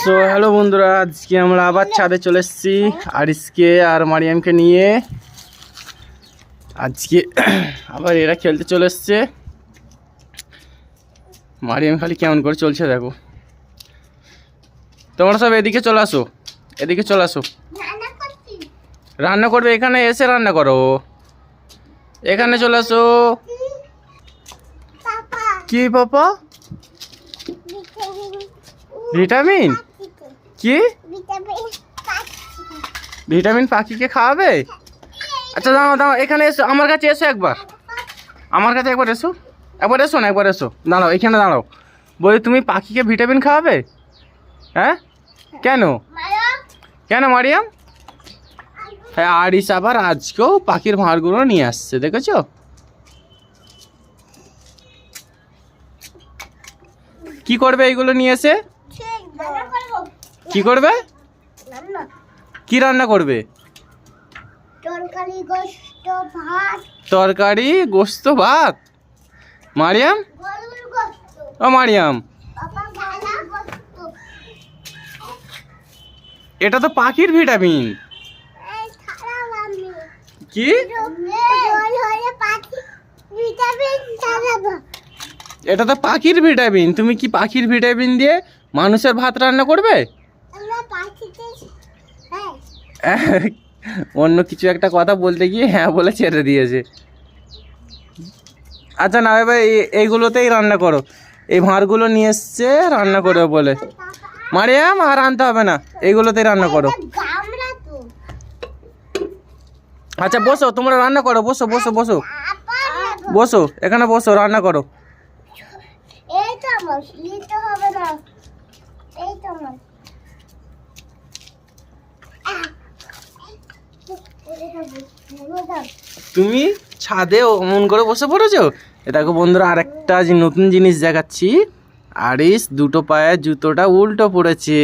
So hello বন্ধুরা, আজকে আমরা আবার ছাদে চলে এসেছি আরিসকে আর মারিয়ামকে নিয়ে। আজকে আবার এরা খেলতে চলে এসছে। মারিয়াম খালি কেমন করে চলছে দেখো। তোমরা সব এদিকে চলে আসো, এদিকে চলে আসো। রান্না করবে, এখানে এসে রান্না করো, এখানে চলে আসো। কি পাপা? ভিটামিন? কি ভিটামিন পাখিকে খাওয়াবে? আচ্ছা দাঁড়াও দাঁড়াও, এখানে এসো, আমার কাছে এসো একবার, আমার কাছে একবার এসো, একবার এসো না, একবার এসো, দাঁড়াও এখানে দাঁড়াও। বলি তুমি পাখিকে ভিটামিন খাওয়াবে? হ্যাঁ কেন কেন মারিয়াম? হ্যাঁ আরিস আবার আজকেও পাখির ভাঁড়গুলো নিয়ে আসছে, দেখেছো? কি করবে এইগুলো নিয়ে এসে? কি করবে? কি রান্না করবে? তরকারি গোস্ত ভাত। মারিয়াম, ও মারিয়াম, এটা তো পাখির ভিটামিন। কি? এটা তো পাখির ভিটামিন, তুমি কি পাখির ভিটামিন দিয়ে মানুষের ভাত রান্না করবে? অন্য কিছু একটা কথা বলতে গিয়ে হ্যাঁ বলে ছেড়ে দিয়েছে। আচ্ছা না এবার এইগুলোতেই রান্না করো, এই ভাঁড়গুলো নিয়ে এসছে রান্না করবে বলে। মারিয়াম আর আনতে হবে না, এইগুলোতেই রান্না করো। আচ্ছা বসো, তোমরা রান্না করো, বসো বসো বসো বসো, এখানে বসো, রান্না করো। তুমি ছাদে অমন করে বসে পড়েছো? এ দেখো বন্ধুরা, আরেকটা নতুন জিনিস দেখাচ্ছি। আরিস দুটো পায়ের জুতোটা উল্টো পড়েছে।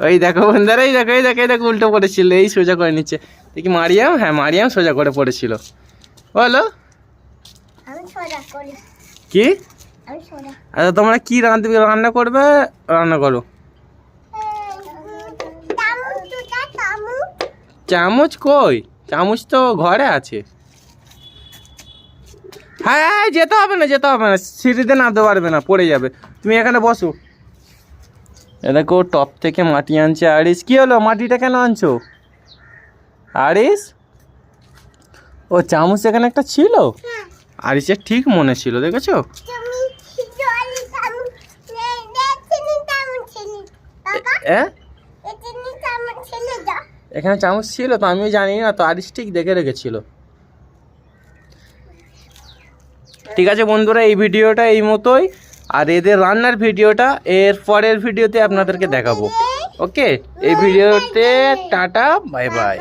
ওই দেখো বন্ধুরা, এই দেখো এই দেখো এই দেখো, উল্টো পড়েছিল, এই সোজা করে নিচ্ছে। দেখি মারিয়াম, হ্যাঁ মারিয়াম সোজা করে পড়েছিল। বলো কি? আচ্ছা তোমরা কি রান্না করবে? রান্না করো। চামচ কই? চামচ তো ঘরে আছে। হ্যাঁ হ্যাঁ, যেতে হবে না যেতে হবে না, সিঁড়িতে নামতে পারবে না, পড়ে যাবে। তুমি এখানে বসো। এ দেখো টপ থেকে মাটি আনছে আরিস। কি হলো, মাটিটা কেন আনছো আরিস? ও চামচ এখানে একটা ছিল, আরিসের ঠিক মনে ছিল, দেখেছো? এখানে চামচ ছিল তো, আমি জানি না তো, আরিস ঠিক দেখে রেখেছিল। ঠিক আছে বন্ধুরা, এই ভিডিওটা এই মতোই, আর এদের রান্নার ভিডিওটা এর পরের ভিডিওতে আপনাদেরকে দেখাবো। ওকে, এই ভিডিওতে টাটা, বাই বাই।